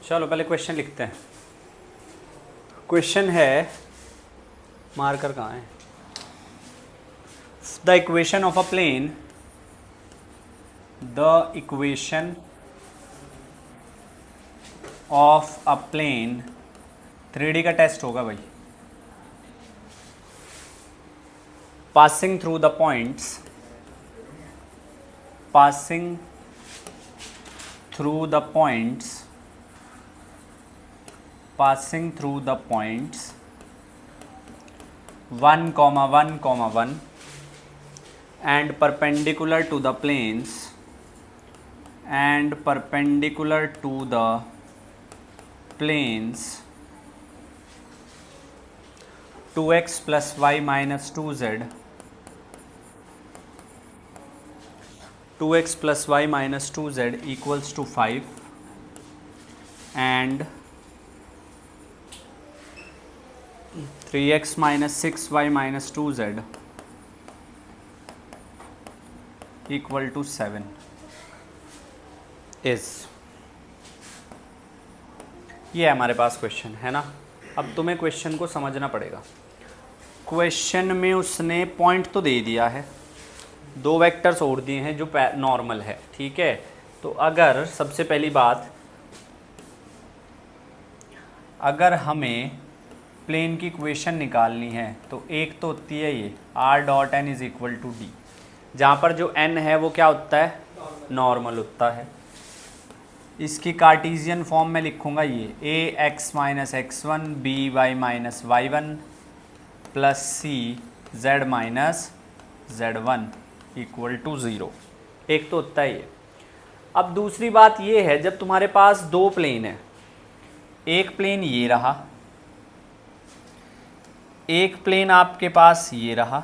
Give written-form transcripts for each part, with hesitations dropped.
चलो पहले क्वेश्चन लिखते हैं। क्वेश्चन है, मार्कर कहाँ है? The equation of a plane, the equation of a plane, 3D का टेस्ट होगा भाई। Passing through the points, passing through the points, passing through the points 1, 1, 1 and perpendicular to the planes, and perpendicular to the planes 2x plus y minus 2z, 2x plus y minus 2z equals to 5, and 3x minus 6y minus 2z equal to 7 is, ये हमारे पास question है ना। अब तुम्हें question को समझना पड़ेगा। Question में उसने पॉइंट तो दे दिया है, 2 वेक्टर्स और दिए हैं जो नॉर्मल है, ठीक है। तो अगर सबसे पहली बात, अगर हमें प्लेन की इक्वेशन निकालनी है तो एक तो होती है ये r dot n is equal to d, जहाँ पर जो n है वो क्या होता है? नॉर्मल होता है। इसकी कार्टीजियन फॉर्म में लिखूँगा ये a x minus x1 b y minus y1 plus c z minus z1 equal to 0। एक तो होता है ये। अब दूसरी बात ये है, जब तुम्हारे पास 2 प्लेन है, एक प्लेन ये रहा, एक प्लेन आपके पास ये रहा,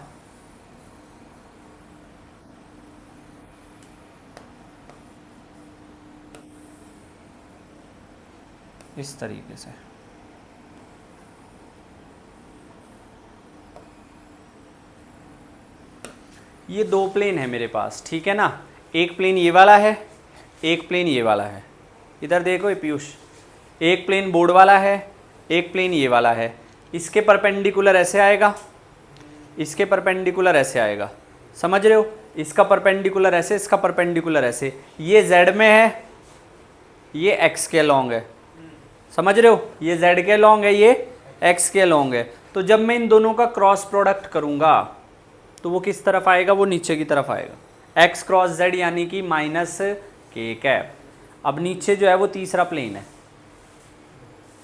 इस तरीके से। ये 2 प्लेन है मेरे पास, ठीक है ना। एक प्लेन ये वाला है, एक प्लेन ये वाला है। इधर देखो ये पीयूष, एक प्लेन बोर्ड वाला है, एक प्लेन ये वाला है। इसके परपेंडिकुलर ऐसे आएगा, इसके परपेंडिकुलर ऐसे आएगा, समझ रहे हो? इसका परपेंडिकुलर ऐसे, इसका परपेंडिकुलर ऐसे। ये z में है, ये x के लॉन्ग है, समझ रहे हो? ये z के लॉन्ग है, ये x के लॉन्ग है। तो जब मैं इन दोनों का क्रॉस प्रोडक्ट करूंगा तो वो किस तरफ आएगा? वो नीचे की तरफ आएगा, x क्रॉस z यानी कि माइनस k कैप। अब नीचे जो है वो तीसरा प्लेन है,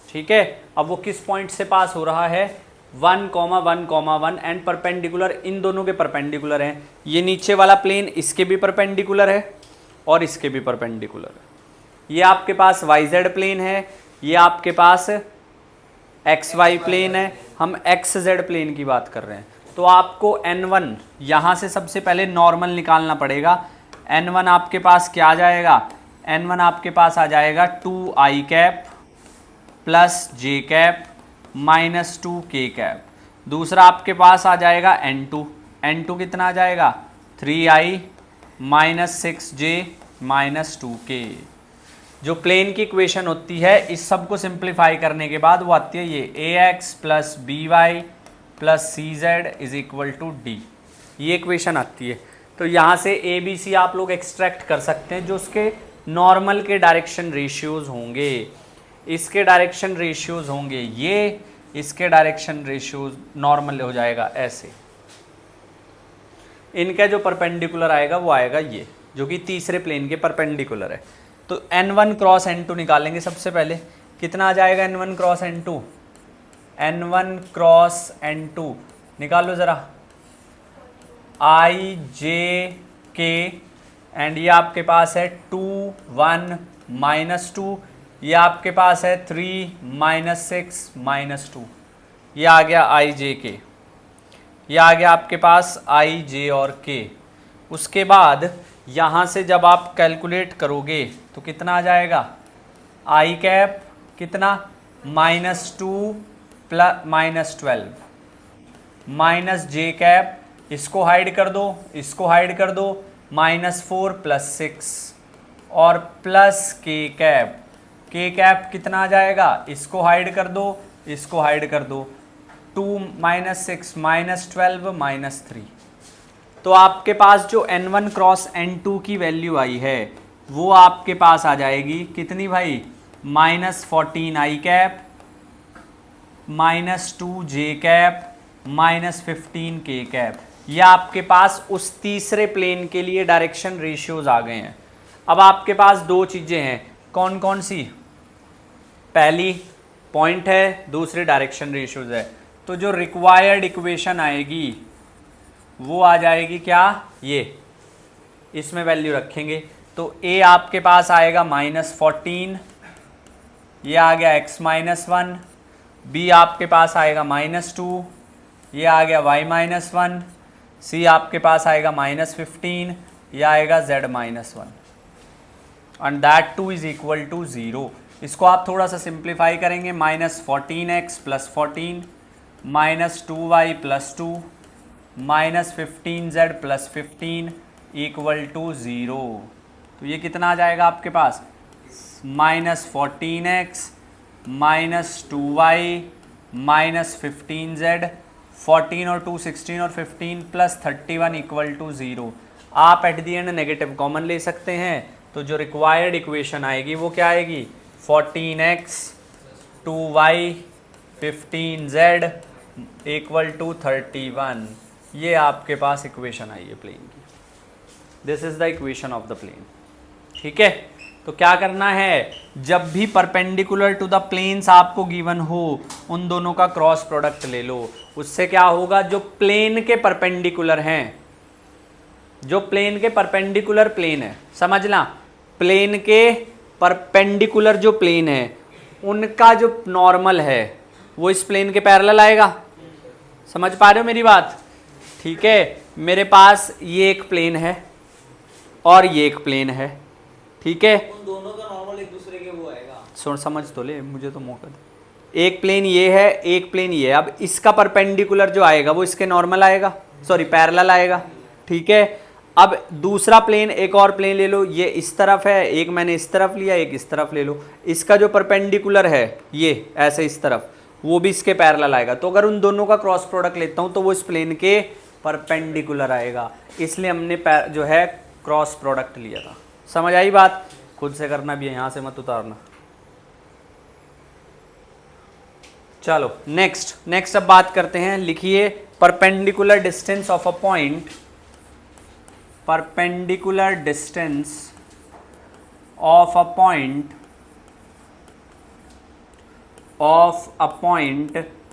ठीक है। अब वो किस पॉइंट से पास हो रहा है? 1, 1, 1 एंड परपेंडिकुलर, इन दोनों के परपेंडिकुलर हैं। ये नीचे वाला प्लेन इसके भी परपेंडिकुलर है और इसके भी परपेंडिकुलर है। ये आपके पास YZ प्लेन है, ये आपके पास XY प्लेन है। हम XZ प्लेन की बात कर रहे हैं। तो आपको N1 यहाँ से सबसे पहले नॉर्मल निकालना पड़ेगा। N1 आपके पास क्या आ जाएगा? N1 आपके पास आ जाएगा 2i कैप प्लस जे कैप माइनस 2k कैप। दूसरा आपके पास आ जाएगा N2, N2 कितना आ जाएगा? 3i minus 6j minus 2k। जो प्लेन की इक्वेशन होती है, इस सब को सिंप्लीफाई करने के बाद वो आती है ये ax plus b y plus c z is equal to d, ये इक्वेशन आती है। तो यहाँ से ए बी सी आप लोग एक्सट्रैक्ट कर सकते हैं, जो उसके नॉर्मल के डायरेक्शन रेशियोज होंगे। इसके डायरेक्शन रेशियोज होंगे ये, इसके डायरेक्शन रेशियोज नॉर्मल हो जाएगा ऐसे। इनका जो परपेंडिकुलर आएगा वो आएगा ये, जो कि तीसरे प्लेन के परपेंडिकुलर है। तो N1 क्रॉस N2 निकालेंगे सबसे पहले। कितना आ जाएगा N1 cross N2? N1 cross N2 निकालो ज़रा, I J K एंड ये आपके पास है 2 1 माइनस 2, ये आपके पास है 3 माइनस 6 माइनस 2, ये आ गया I J K, ये आ गया आपके पास I J और K। उसके बाद यहाँ से जब आप कैलकुलेट करोगे तो कितना आ जाएगा? I कैप कितना? माइनस 2 प्लस माइनस 12 माइनस जे कैप, इसको हाइड कर दो, इसको हाइड कर दो, -4 + 6 और प्लस के कैप के कैप कितना आ जाएगा, इसको हाइड कर दो, इसको हाइड कर दो, 2 - 6 - 12 - 3। तो आपके पास जो n1 क्रॉस n2 की वैल्यू आई है वो आपके पास आ जाएगी कितनी भाई, -14 आई कैप -2 जे कैप -15 के कैप। ये आपके पास उस तीसरे प्लेन के लिए डायरेक्शन रेशियोज आ गए हैं। अब आपके पास दो चीज़ें हैं, कौन कौन सी, पहली पॉइंट है, दूसरी डायरेक्शन रेशियोज है। तो जो रिक्वायर्ड इक्वेशन आएगी वो आ जाएगी क्या, ये इसमें वैल्यू रखेंगे। तो a आपके पास आएगा -14, ये आ गया x -1, b आपके पास आएगा -2, ये आ गया y -1, c आपके पास आएगा -15, ये आएगा z -1 and that too is equal to 0। इसको आप थोड़ा सा सिंप्लीफाई करेंगे, -14x + 14 -2y + 2 -15z + 15 equal to 0। तो ये कितना आ जाएगा आपके पास, -14x -2y -15z, 14 और 2 16 और 15 + 31 इक्वल टू 0। आप at the end negative common ले सकते हैं, तो जो रिक्वायर्ड इक्वेशन आएगी वो क्या आएगी, 14x 2y 15z equal to 31। ये आपके पास इक्वेशन आई है प्लेन की, this is the equation of the plane. ठीक है, तो क्या करना है, जब भी परपेंडिकुलर टू द प्लेन्स आपको गिवन हो उन दोनों का क्रॉस प्रोडक्ट ले लो। उससे क्या होगा, जो प्लेन के परपेंडिकुलर हैं, जो प्लेन के परपेंडिकुलर प्लेन है, समझना, प्लेन के परपेंडिकुलर जो प्लेन है उनका जो नॉर्मल है वो इस प्लेन के पैरेलल आएगा। समझ पा रहे हो मेरी बात? ठीक है, मेरे पास ये एक प्लेन है और ये एक प्लेन है, ठीक है, उन दोनों का नॉर्मल एक दूसरे के वो आएगा। समझ तो ले, मुझे तो मौका दे। एक प्लेन ये है, एक प्लेन ये है। अब इसका परपेंडिकुलर जो आएगा वो इसके नॉर्मल आएगा, सॉरी पैरेलल आएगा। ठीक है, अब दूसरा प्लेन, एक और प्लेन ले लो, ये इस तरफ है, एक मैंने इस तरफ लिया, एक इस तरफ ले लो। इसका जो परपेंडिकुलर है ये ऐसे इस तरफ, वो भी इसके पैरेलल आएगा। तो अगर उन दोनों का क्रॉस प्रोडक्ट लेता हूं तो वो इस प्लेन के परपेंडिकुलर आएगा, इसलिए हमने जो है क्रॉस प्रोडक्ट लिया था। समझ आई बात? खुद से करना भी है, यहां से मत उतारना। चलो नेक्स्ट अब बात करते हैं, लिखिए perpendicular distance of a point, perpendicular distance of a point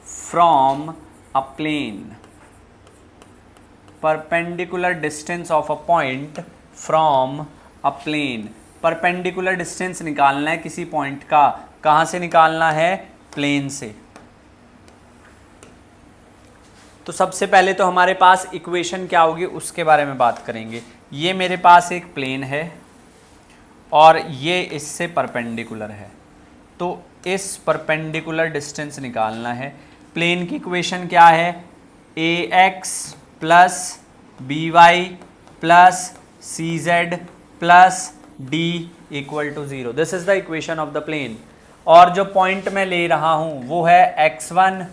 from a plane, perpendicular distance of a point from a plane. Perpendicular distance निकालना है किसी पॉइंट का, कहां से निकालना है, प्लेन से। तो सबसे पहले तो हमारे पास इक्वेशन क्या होगी उसके बारे में बात करेंगे। ये मेरे पास एक प्लेन है और ये इससे परपेंडिकुलर है, तो इस परपेंडिकुलर डिस्टेंस निकालना है। प्लेन की इक्वेशन क्या है, ax plus by plus cz plus d equal to 0। This is the equation of the plane. और जो पॉइंट मैं ले रहा हूं वो है x1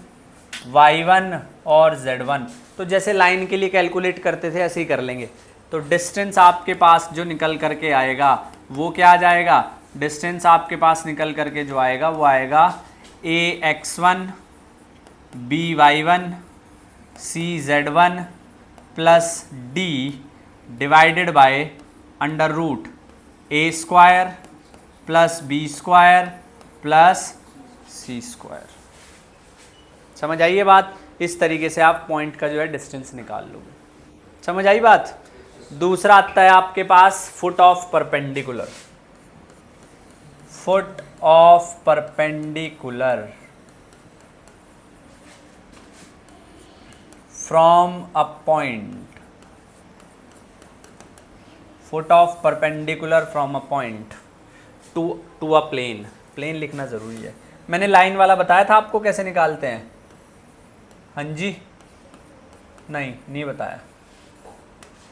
y1 और z1। तो जैसे लाइन के लिए कैलकुलेट करते थे ऐसे ही कर लेंगे। तो डिस्टेंस आपके पास जो निकल करके आएगा वो क्या आ जाएगा, डिस्टेंस आपके पास निकल करके जो आएगा वो आएगा ax1 by1 cz1 plus d divided by under root a square plus b square plus c square. समझ आई ये बात? इस तरीके से आप पॉइंट का जो है डिस्टेंस निकाल लोगे। समझ आई बात? दूसरा आता है आपके पास foot of perpendicular, foot of perpendicular from a point, foot of perpendicular from a point to a plane. Plane लिखना जरूरी है। मैंने लाइन वाला बताया था आपको कैसे निकालते हैं? हाँ जी, नहीं बताया,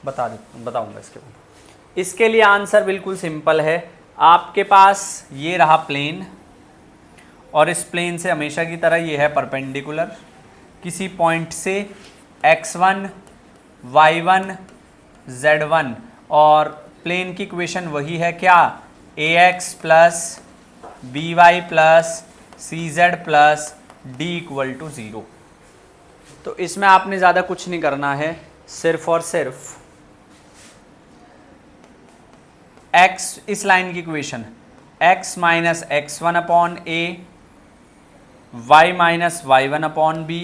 बताऊंगा इसके बाद। इसके लिए आंसर बिल्कुल सिंपल है। आपके पास ये रहा प्लेन और इस प्लेन से हमेशा की तरह ये है परपेंडिकुलर। किसी पॉइंट से x1 y1 z1 और प्लेन की इक्वेशन वही है क्या, ax plus by plus cz plus d equal to 0। तो इसमें आपने ज़्यादा कुछ नहीं करना है, सिर्फ और सिर्फ x, इस लाइन की equation x minus x one upon a, y minus y one upon b,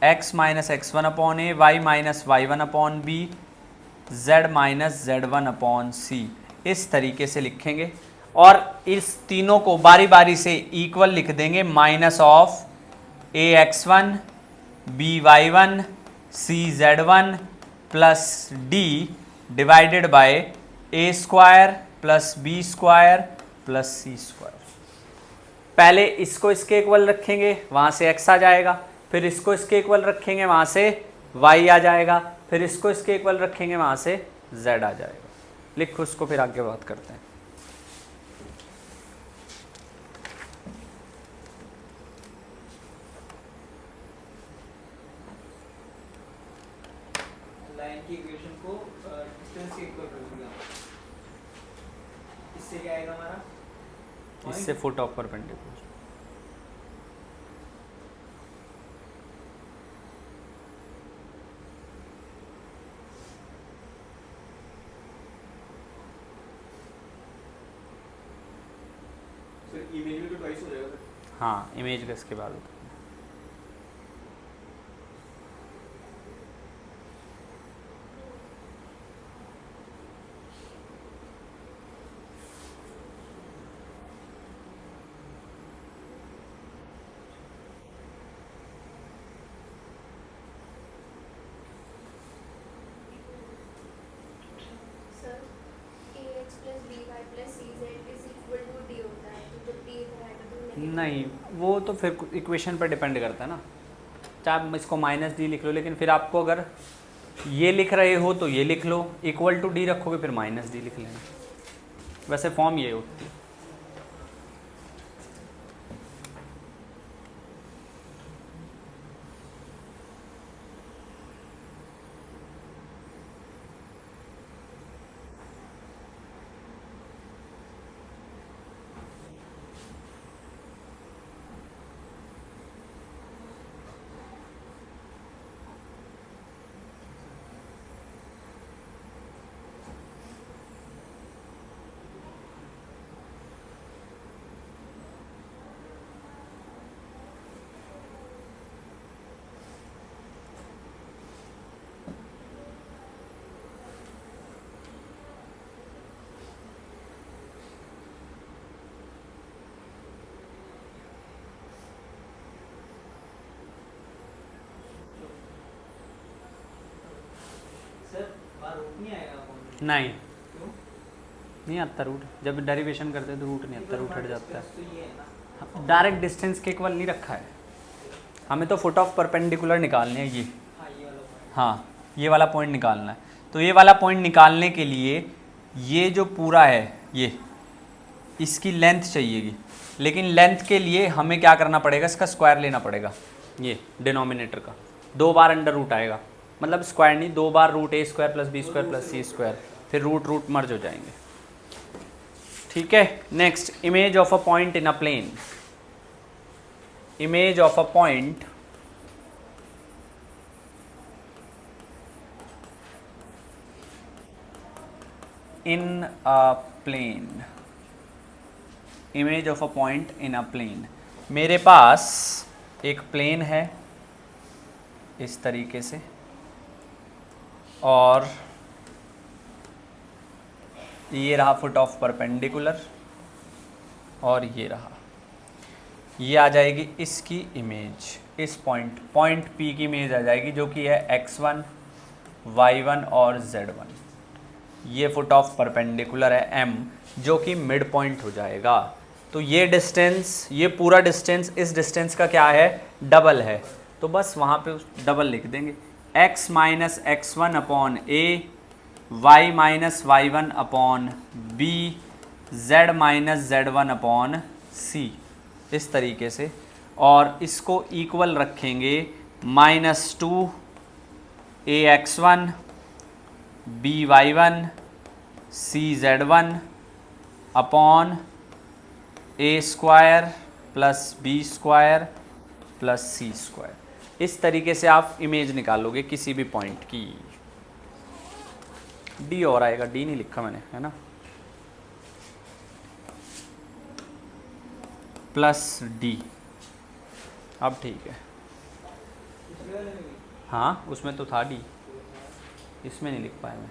x minus x one upon a, y minus y one upon b, z minus z one upon c, इस तरीके से लिखेंगे और इस तीनों को बारी बारी से इक्वल लिख देंगे, minus of a x one b y one c z one plus d divided by a square plus b square plus c square. पहले इसको इसके इक्वल रखेंगे, वहाँ से x आ जाएगा, फिर इसको इसके इक्वल रखेंगे, वहाँ से y आ जाएगा, फिर इसको इसके इक्वल रखेंगे, वहाँ से z आ जाएगा। लिखो उसको, फिर आगे बात करते हैं। लाइन की इक्वेशन को डिस्टेंस के इक्वल कर दिया, इससे क्या आएगा हमारा, इससे फुट ऑफ परपेंडिकुलर। इमेज में तो ट्वाइस हो जाएगा। हाँ, इमेज का इसके बाद होता है। नहीं, वो तो फिर इक्वेशन पर डिपेंड करता है ना, चाहे आप इसको माइनस डी लिख लो, लेकिन फिर आपको अगर ये लिख रहे हो तो ये लिख लो, इक्वल टू डी रखोगे फिर माइनस डी लिख लेना, वैसे फॉर्म ये होती है। नहीं आएगा कौन? नहीं, क्यों? नहीं आता रूट, जब डेरिवेशन करते हैं तो रूट नहीं आता, रूट हट जाता तो ये है ना, है। डायरेक्ट डिस्टेंस के इक्वल नहीं रखा है, हमें तो फुट ऑफ परपेंडिकुलर निकालने हैं ये। हाँ ये वाला पॉइंट। हाँ, ये वाला पॉइंट निकालना है। तो ये वाला पॉइंट निकालने के लिए ये जो पूरा है ये, इसकी लेंथ चाहिएगी, लेकिन लेंथ के लिए हमें क्या करना पड़ेगा, इसका स्क्वायर लेना पड़ेगा, ये डिनोमिनेटर का 2 बार अंडर रूट आएगा, मतलब स्क्वायर नहीं, 2 बार root a square plus b square plus c square, फिर रूट रूट मर्ज हो जाएंगे। ठीक है, next, image of a point in a plane. Image of a point in a plane, image of a point in a plane. मेरे पास एक plane है इस तरीके से, और ये रहा फुट ऑफ परपेंडिकुलर, और ये रहा, ये आ जाएगी इसकी इमेज, इस पॉइंट P की इमेज आ जाएगी, जो कि है x1 y1 और z1। ये फुट ऑफ परपेंडिकुलर है M, जो कि मिड पॉइंट हो जाएगा। तो ये डिस्टेंस, ये पूरा डिस्टेंस इस डिस्टेंस का क्या है, डबल है, तो बस वहाँ पे डबल लिख देंगे, x minus x one upon a, y minus y one upon b z minus z one upon c, इस तरीके से। और इसको इक्वल रखेंगे -2 a x one b y one c z one upon a square plus b square plus c square. इस तरीके से आप इमेज निकालोगे किसी भी पॉइंट की। डी और आएगा, डी नहीं लिखा मैंने, है ना, प्लस डी। अब ठीक है। दूसरे वाले में भी हाँ उसमें तो था डी, इसमें नहीं लिख पाया मैं।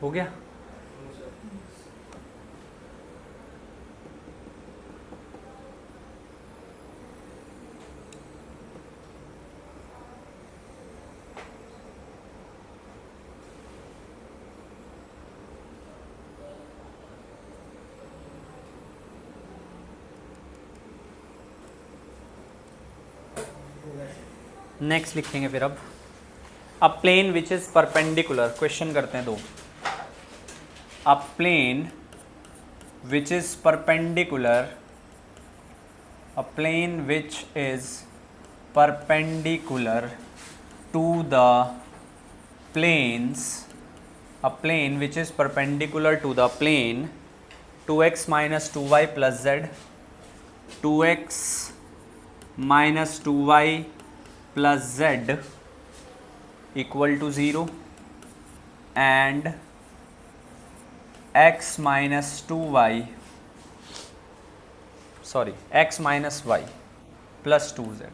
हो गया। नेक्स्ट लिखेंगे फिर अब plane which is perpendicular. Question करते हैं दो। A plane which is perpendicular, a plane which is perpendicular to the planes, a plane which is perpendicular to the plane 2x minus 2y plus z, 2x minus 2y plus z equal to 0 and x minus 2y, sorry, x minus y plus 2z,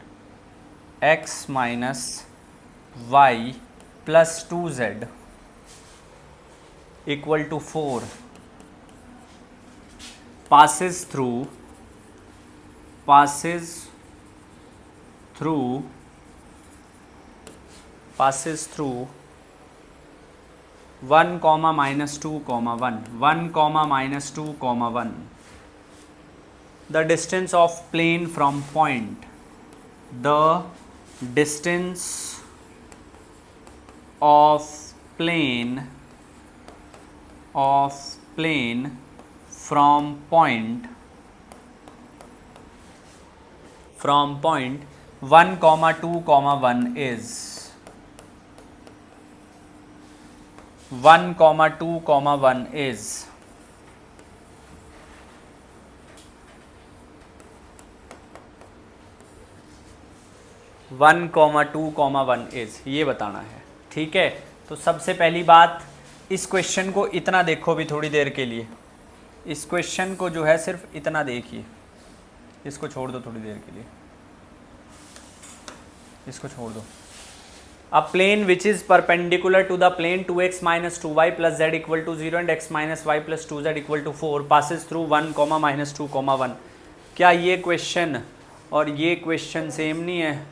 x minus y plus 2z equal to 4 passes through 1 comma minus 2 comma 1, 1 comma minus 2 comma 1. The distance of plane from point, the distance of plane from point 1 comma 2 comma 1 is 1 comma 2 comma 1 is 1 comma 2 comma 1 is, ये बताना है। ठीक है, तो सबसे पहली बात इस क्वेश्चन को इतना देखो भी थोड़ी देर के लिए। इस क्वेश्चन को जो है सिर्फ इतना देखिए, इसको छोड़ दो थोड़ी देर के लिए, इसको छोड़ दो। A plane which is perpendicular to the plane 2x minus 2y plus z equal to 0 and x minus y plus 2z equal to 4 passes through 1 comma minus 2 comma 1। क्या ये क्वेश्चन और ये क्वेश्चन सेम नहीं है?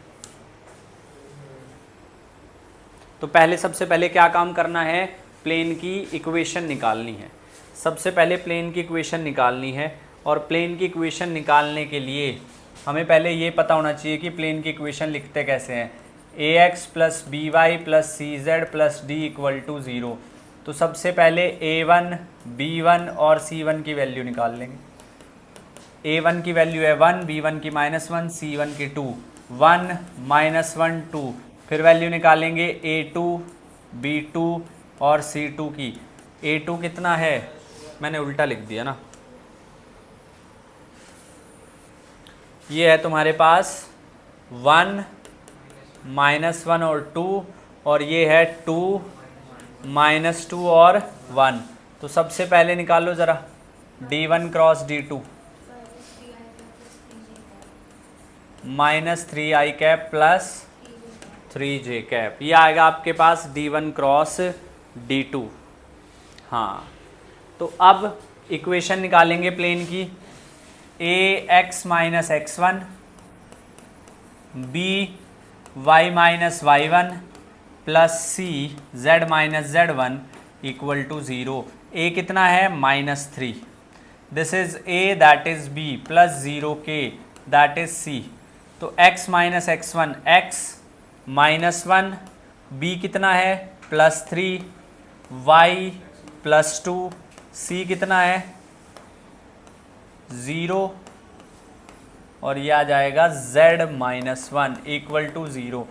तो पहले सबसे पहले क्या काम करना है, प्लेन की इक्वेशन निकालनी है। सबसे पहले प्लेन की इक्वेशन निकालनी है, और प्लेन की इक्वेशन निकालने के लिए हमें पहले ये पता होना चाहिए कि प्लेन की इक्वेशन लिखते कैसे हैं। ax plus b y plus c z plus d equal to 0। तो सबसे पहले a1 b1 और c1 की वैल्यू निकाल लेंगे। a1 की वैल्यू है 1, b1 की -1, c1 की 2, 1 -1 2। फिर वैल्यू निकालेंगे a2 b2 और c2 की। a2 कितना है, मैंने उल्टा लिख दिया ना, ये है तुम्हारे पास 1 -1 और 2, और ये है 2 -2 और 1। तो सबसे पहले निकालो ज़रा d1 cross d2, -3i cap plus 3j cap. ये आएगा आपके पास d1 क्रॉस d2। हाँ, तो अब इक्वेशन निकालेंगे प्लेन की, a x minus x1 b y minus y1 plus c z minus z1 equal to 0। A कितना है -3, this is a that is b plus 0k that is c. तो x minus x1 x -1, b कितना है +3, y +2, c कितना है 0 और ये आ जाएगा z -1 इक्वल टू 0।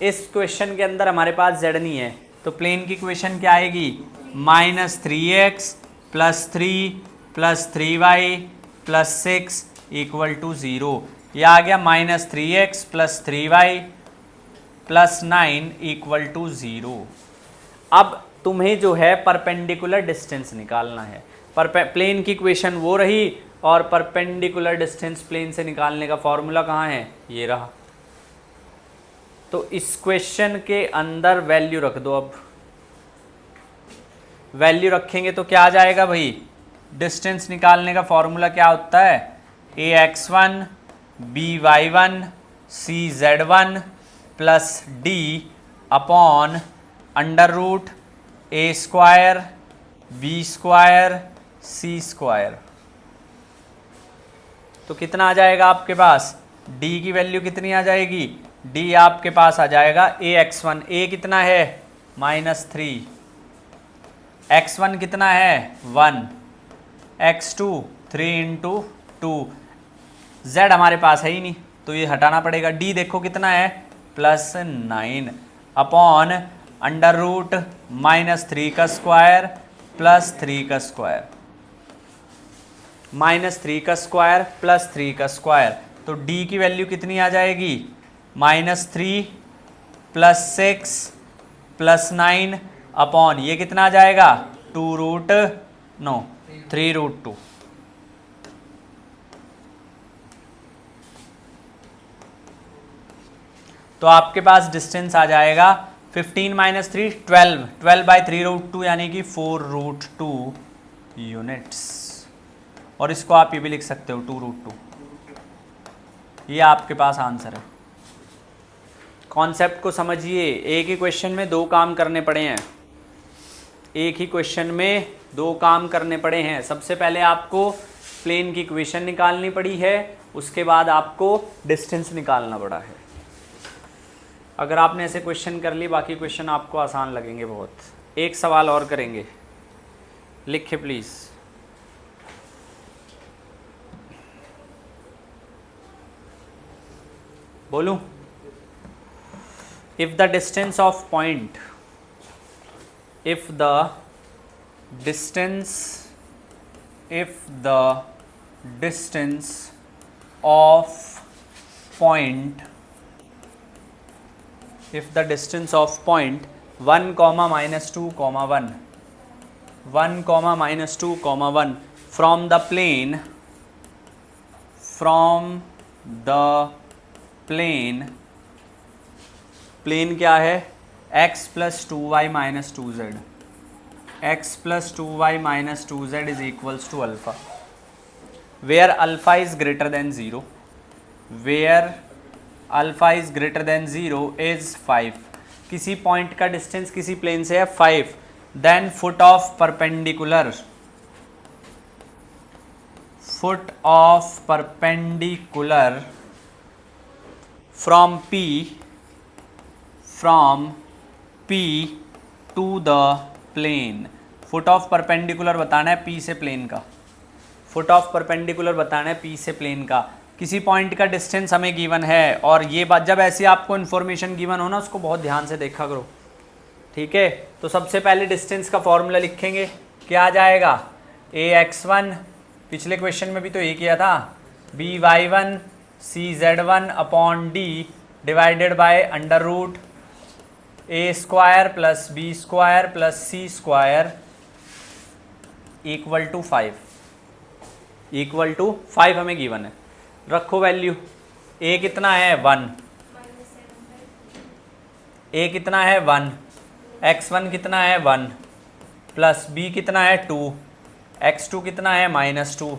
इस क्वेश्चन के अंदर हमारे पास z नहीं है, तो प्लेन की इक्वेशन क्या आएगी -3x + 3 + 3y + 6 इक्वल टू 0। यह आ गया -3x + 3y + 9 इक्वल टू 0। अब तुम्हें जो है परपेंडिकुलर डिस्टेंस निकालना है। प्लेन की इक्वेशन वो रही और परपेंडिकुलर डिस्टेंस प्लेन से निकालने का फॉर्मूला कहाँ है, ये रहा। तो इस क्वेश्चन के अंदर वैल्यू रख दो। अब वैल्यू रखेंगे तो क्या आ जाएगा भाई, डिस्टेंस निकालने का फॉर्मूला क्या होता है, ए x1 बी y1 सी z1 plus D upon √ a² b² c²। तो कितना आ जाएगा आपके पास, d की वैल्यू कितनी आ जाएगी, d आपके पास आ जाएगा a x1, a कितना है -3, x1 कितना है 1, x2 3 × 2, z हमारे पास है ही नहीं तो ये हटाना पड़ेगा। d देखो कितना है +9 अपॉन √ -3 का स्क्वायर प्लस 3 का स्क्वायर, -3 का स्क्वायर प्लस 3 का स्क्वायर। तो d की वैल्यू कितनी आ जाएगी -3 + 6 + 9 अपॉन ये कितना आ जाएगा 3√2। तो आपके पास डिस्टेंस आ जाएगा 15 - 3 12/3√2 यानी कि 4√2 यूनिट्स। और इसको आप ये भी लिख सकते हो 2√2। ये आपके पास आंसर है। कॉन्सेप्ट को समझिए, एक ही क्वेश्चन में दो काम करने पड़े हैं, एक ही क्वेश्चन में दो काम करने पड़े हैं। सबसे पहले आपको प्लेन की इक्वेशन निकालनी पड़ी है, उसके बाद आपको डिस्टेंस निकालना पड़ा है। अगर आपने ऐसे क्वेश्चन कर ली, बाकी क्वेश्चन आपको आसान लगेंगे बहुत। एक सवाल और करेंगे, लिखे प्लीज़। बोलूं, if the distance of point if the distance of point 1, -2, 1 from the plane क्या है x + 2y - 2z, x + 2y - 2z is equals to alpha, where alpha is greater than 0, where alpha is greater than 0 is 5। किसी point का distance किसी plane से है 5, then foot of perpendicular from P to the plane। Foot of perpendicular बताना है P से plane का, foot of perpendicular बताना है P से प्लेन का। किसी पॉइंट का डिस्टेंस हमें गिवन है, और ये बात जब ऐसी आपको इन्फॉर्मेशन गिवन हो ना, उसको बहुत ध्यान से देखा करो, ठीक है। तो सबसे पहले डिस्टेंस का फॉर्मूला लिखेंगे, क्या आ जाएगा a x1, पिछले क्वेश्चन में भी तो ये किया था, b y1 c z1 upon d divided by √ a² + b² + c² equal to 5 हमें गिवन है। रखो वैल्यू, a कितना है 1, a कितना है 1, x1 कितना है 1, प्लस बी कितना है 2, x2 कितना है -2,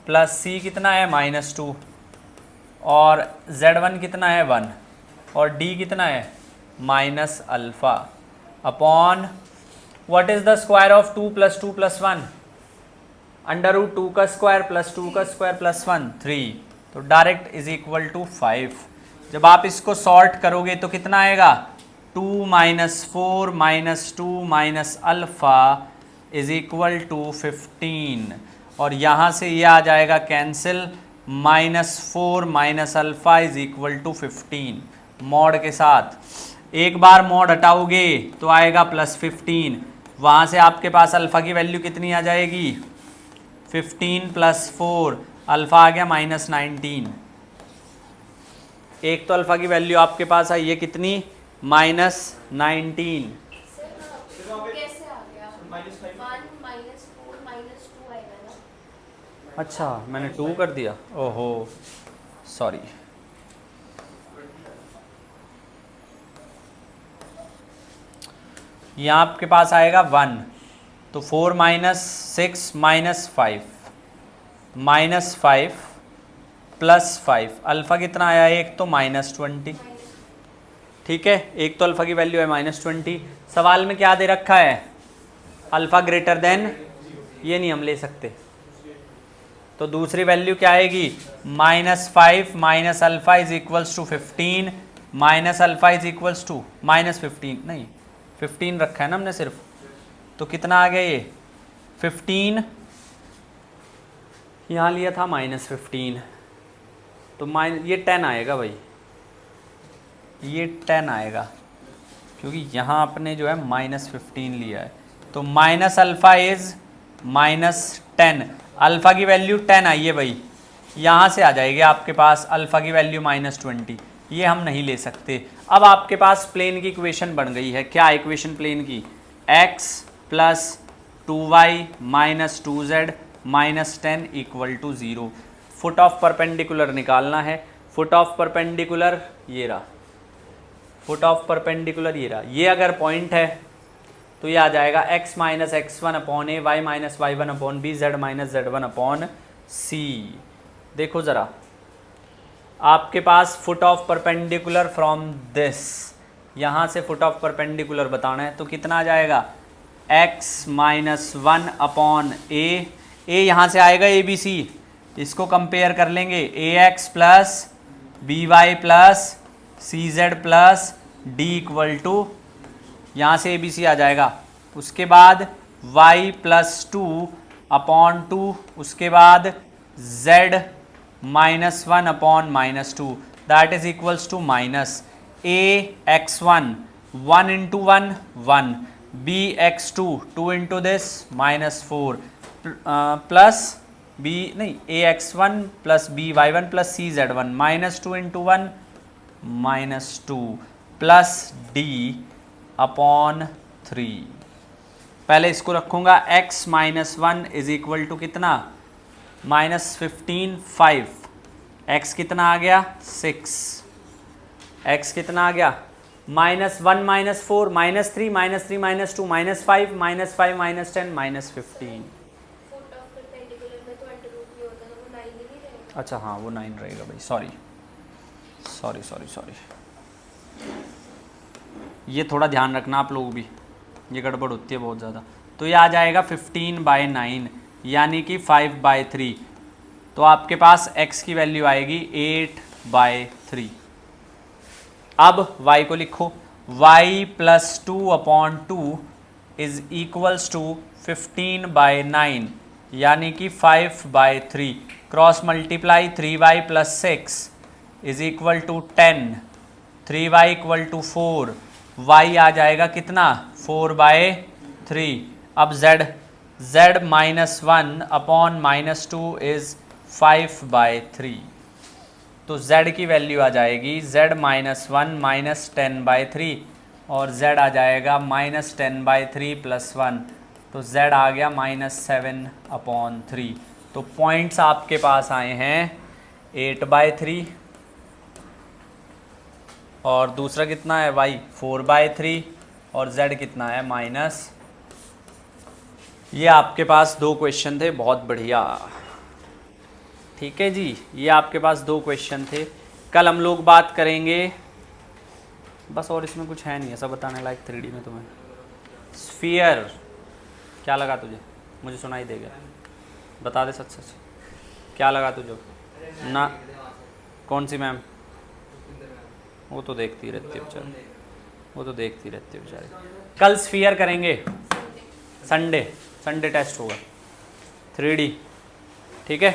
प्लस सी कितना है -2, और z1 कितना है 1, और डी कितना है minus alpha upon what is the square of 2 + 2 + 1, √2 का स्क्वायर प्लस 2 का स्क्वायर प्लस 1 3, तो डायरेक्ट इज इक्वल टू 5। जब आप इसको सॉर्ट करोगे तो कितना आएगा 2 - 4 - 2 - अल्फ़ा इज इक्वल टू 15, और यहाँ से ये आ जाएगा cancel, -4 - alpha is equal to 15 mod के साथ। एक बार मॉड हटाओगे तो आएगा +15, वहाँ से आपके पास अल्फ़ा की वैल्यू कितनी आ जाएगी 15 + 4, अल्फ़ा आ गया -19। एक तो अल्फ़ा की वैल्यू आपके पास आई है कितनी -19। कैसे आ गया? 1 - 4 - 2 आएगा ना? अच्छा मैंने 2 कर दिया, ओहो सॉरी। यहाँ आपके पास आएगा 1, तो 4 - 6 - 5 -5 + 5, अल्फ़ा कितना आया एक तो -20, ठीक है। एक तो अल्फ़ा की वैल्यू है -20। सवाल में क्या दे रखा है अल्फ़ा ग्रेटर देन, ये नहीं हम ले सकते, तो दूसरी वैल्यू क्या आएगी -5 - alpha is equals to 15, - alpha is equals to -15, नहीं 15 रखा है ना हमने सिर्फ, तो कितना आ गया ये 15, यहाँ लिया था -15, तो ये 10 आएगा भाई, ये 10 आएगा क्योंकि यहाँ आपने जो है -15 लिया है, तो -अल्फ़ा इज़ -10, अल्फ़ा की वैल्यू 10 आई है भाई, यहाँ से आ जाएगी आपके पास अल्फ़ा की वैल्यू -20, ये हम नहीं ले सकते। अब आपके पास प्लेन की इक्वेशन बन गई है, क्या इक्वेशन प्लेन की, x + 2y - 2z - 10 = 0। Foot of perpendicular निकालना है, फुट ऑफ परपेंडिकुलर ये रहा, फुट ऑफ परपेंडिकुलर ये रहा, ये अगर पॉइंट है तो ये आ जाएगा x - x1 अपॉन a, y - y1 अपॉन b, z - z1 अपॉन c। देखो ज़रा, आपके पास foot of perpendicular from this, यहाँ से फुट ऑफ परपेंडिकुलर बताना है, तो कितना आ जाएगा x - 1 अपॉन a, यहाँ से आएगा ABC, इसको कंपेयर कर लेंगे ax + by + cz + d = यहाँ से ABC आ जाएगा, उसके बाद y + 2 अपॉन 2, उसके बाद z - 1 upon -2, that is equals to -ax1 1 × 1 1, bx2 2 × this -4 plus b नहीं ax1 + by1 + cz1 -2 × 1 -2 plus d upon 3। पहले इसको रखूँगा x - 1 इज इक्वल टू कितना -15 5, x कितना आ गया 6, x कितना आ गया -1 - 4 -3 - 3 -2 -5 -5 -10 -15। फुट ऑफ परपेंडिकुलर में तो अंडर रूट नहीं होता, तो वो 9 ही नहीं रहेगा। अच्छा हाँ वो 9 रहेगा भाई, सॉरी सॉरी सॉरी सॉरी, ये थोड़ा ध्यान रखना आप लोग भी, ये गड़बड़ होती है बहुत ज़्यादा। तो ये आ जाएगा 15/9 यानी कि 5/3, तो आपके पास x की वैल्यू आएगी 8/3। अब y को लिखो, y + 2 upon 2 is equals to 15/9 यानी कि 5/3, cross multiply 3y + 6 is equal to 10, 3y = 4, y आ जाएगा कितना 4/3। अब z -1 अपॉन -2 इज 5/3, तो z की वैल्यू आ जाएगी z - 1 - 10/3, और z आ जाएगा -10/3 + 1, तो z आ गया -7/3। तो पॉइंट्स आपके पास आए हैं 8/3, और दूसरा कितना है y 4/3, और z कितना है ये आपके पास 2 क्वेश्चन थे, बहुत बढ़िया। ठीक है जी, ये आपके पास 2 क्वेश्चन थे। कल हम लोग बात करेंगे बस, और इसमें कुछ है नहीं ऐसा बताने लायक 3D में तुम्हें। स्फीयर क्या लगा तुझे? मुझे सुनाई देगा, बता दे सच सच, क्या लगा तुझे? ना कौन सी मैम? वो तो देखती रहती है बेचारी, वो तो देखती रहती है बेचारी। कल स्फीयर करेंगे, संडे टेस्ट होगा 3D। ठीक है।